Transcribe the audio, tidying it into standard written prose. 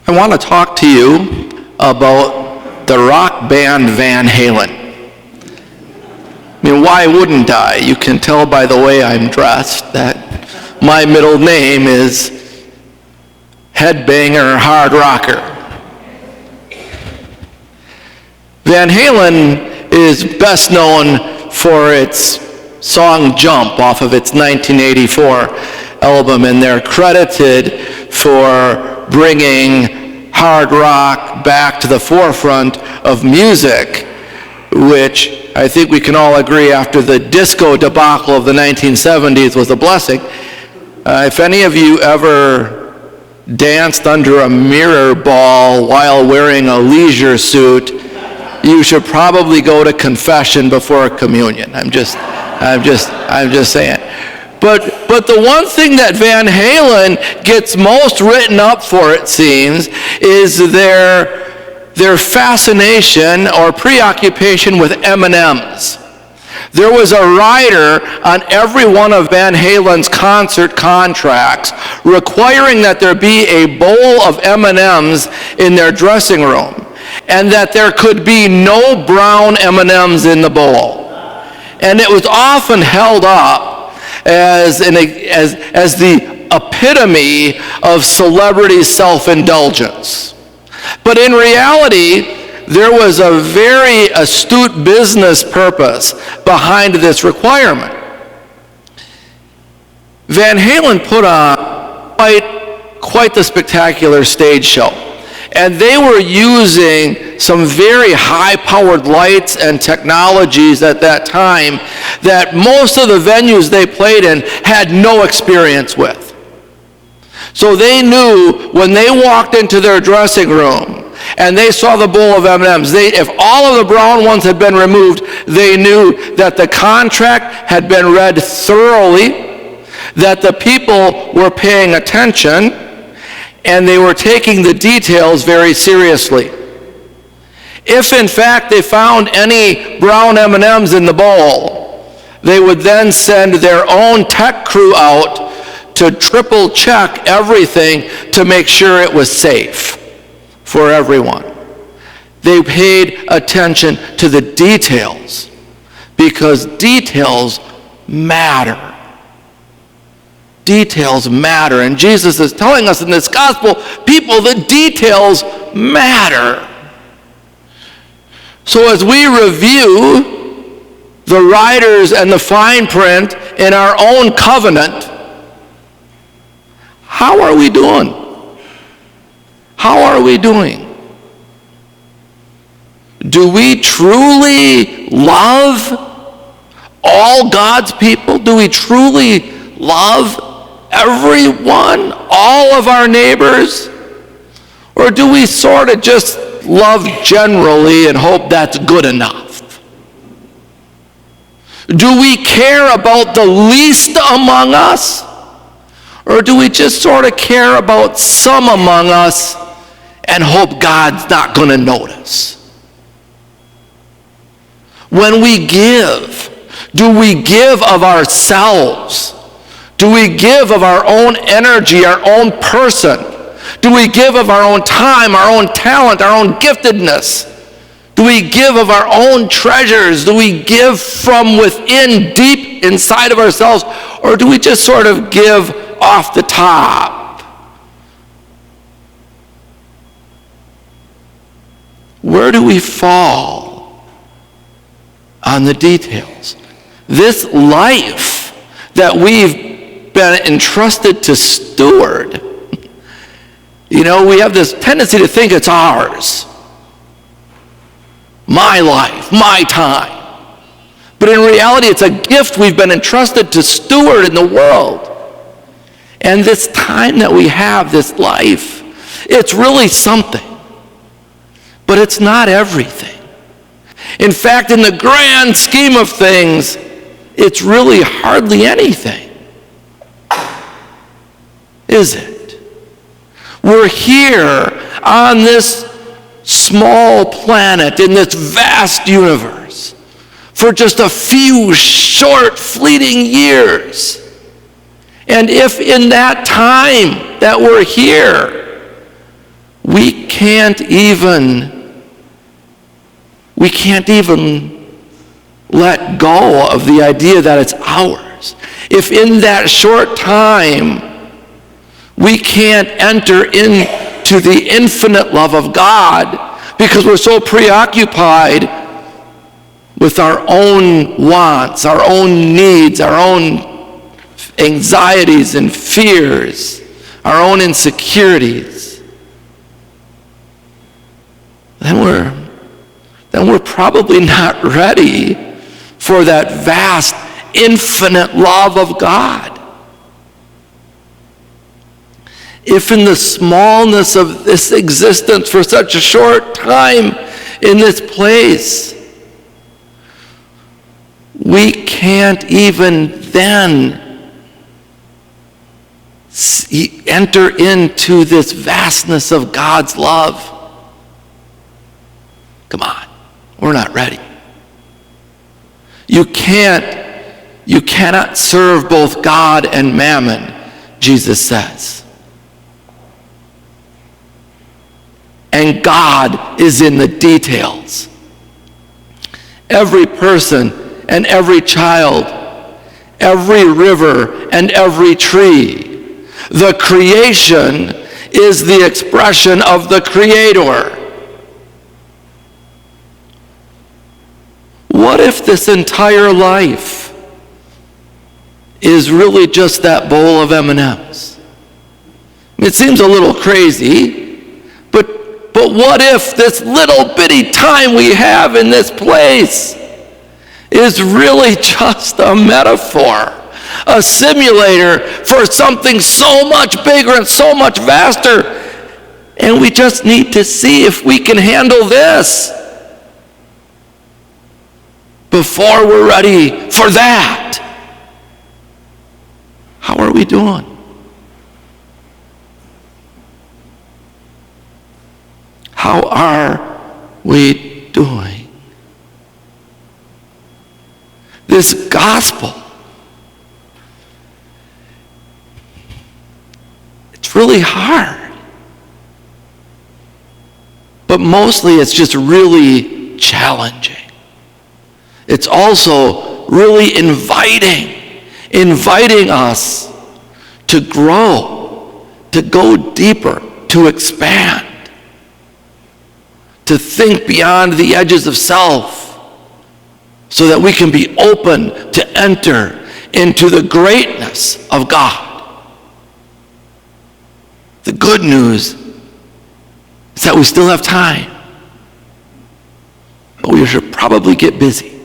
I want to talk to you about the rock band Van Halen. I mean, why wouldn't I? You can tell by the way I'm dressed that my middle name is Headbanger Hard Rocker. Van Halen is best known for its song Jump off of its 1984 album, and they're credited for bringing hard rock back to the forefront of music, which I think we can all agree after the disco debacle of the 1970s was a blessing. If any of you ever danced under a mirror ball while wearing a leisure suit, you should probably go to confession before communion. I'm just saying. But the one thing that Van Halen gets most written up for, it seems, is their fascination or preoccupation with M&Ms. There was a rider on every one of Van Halen's concert contracts requiring that there be a bowl of M&Ms in their dressing room, and that there could be no brown M&Ms in the bowl. And it was often held up as the epitome of celebrity self-indulgence. But in reality, there was a very astute business purpose behind this requirement. Van Halen put on quite the spectacular stage show. And they were using some very high-powered lights and technologies at that time that most of the venues they played in had no experience with. So they knew when they walked into their dressing room and they saw the bowl of M&Ms, if all of the brown ones had been removed, they knew that the contract had been read thoroughly, that the people were paying attention, and they were taking the details very seriously. If in fact they found any brown M&Ms in the bowl, they would then send their own tech crew out to triple check everything to make sure it was safe for everyone. They paid attention to the details because details matter. Details matter. And Jesus is telling us in this gospel, people, the details matter. So as we review the riders and the fine print in our own covenant, how are we doing? How are we doing? Do we truly love all God's people? Do we truly love everyone, all of our neighbors? Or do we sort of just love generally and hope that's good enough? Do we care about the least among us? Or do we just sort of care about some among us and hope God's not going to notice? When we give, do we give of ourselves? Do we give of our own energy, our own person? Do we give of our own time, our own talent, our own giftedness? Do we give of our own treasures? Do we give from within, deep inside of ourselves? Or do we just sort of give off the top? Where do we fall on the details? This life that we've been entrusted to steward, we have this tendency to think it's ours. My life, my time. But in reality, it's a gift we've been entrusted to steward in the world. And this time that we have, this life, it's really something. But it's not everything. In fact, in the grand scheme of things, it's really hardly anything. Is it? We're here on this small planet in this vast universe for just a few short, fleeting years. And if in that time that we're here, we can't even let go of the idea that it's ours. If in that short time we can't enter into the infinite love of God because we're so preoccupied with our own wants, our own needs, our own anxieties and fears, our own insecurities, then we're probably not ready for that vast, infinite love of God. If in the smallness of this existence for such a short time in this place, we can't even then enter into this vastness of God's love. Come on, we're not ready. You cannot serve both God and mammon, Jesus says. And God is in the details. Every person and every child, every river and every tree. The creation is the expression of the Creator. What if this entire life is really just that bowl of M&Ms? It seems a little crazy, but what if this little bitty time we have in this place is really just a metaphor, a simulator for something so much bigger and so much vaster, and we just need to see if we can handle this before we're ready for that. How are we doing? How are we doing? This gospel, it's really hard. But mostly it's just really challenging. It's also really inviting us to grow, to go deeper, to expand, to think beyond the edges of self so that we can be open to enter into the greatness of God. The good news is that we still have time, but we should probably get busy.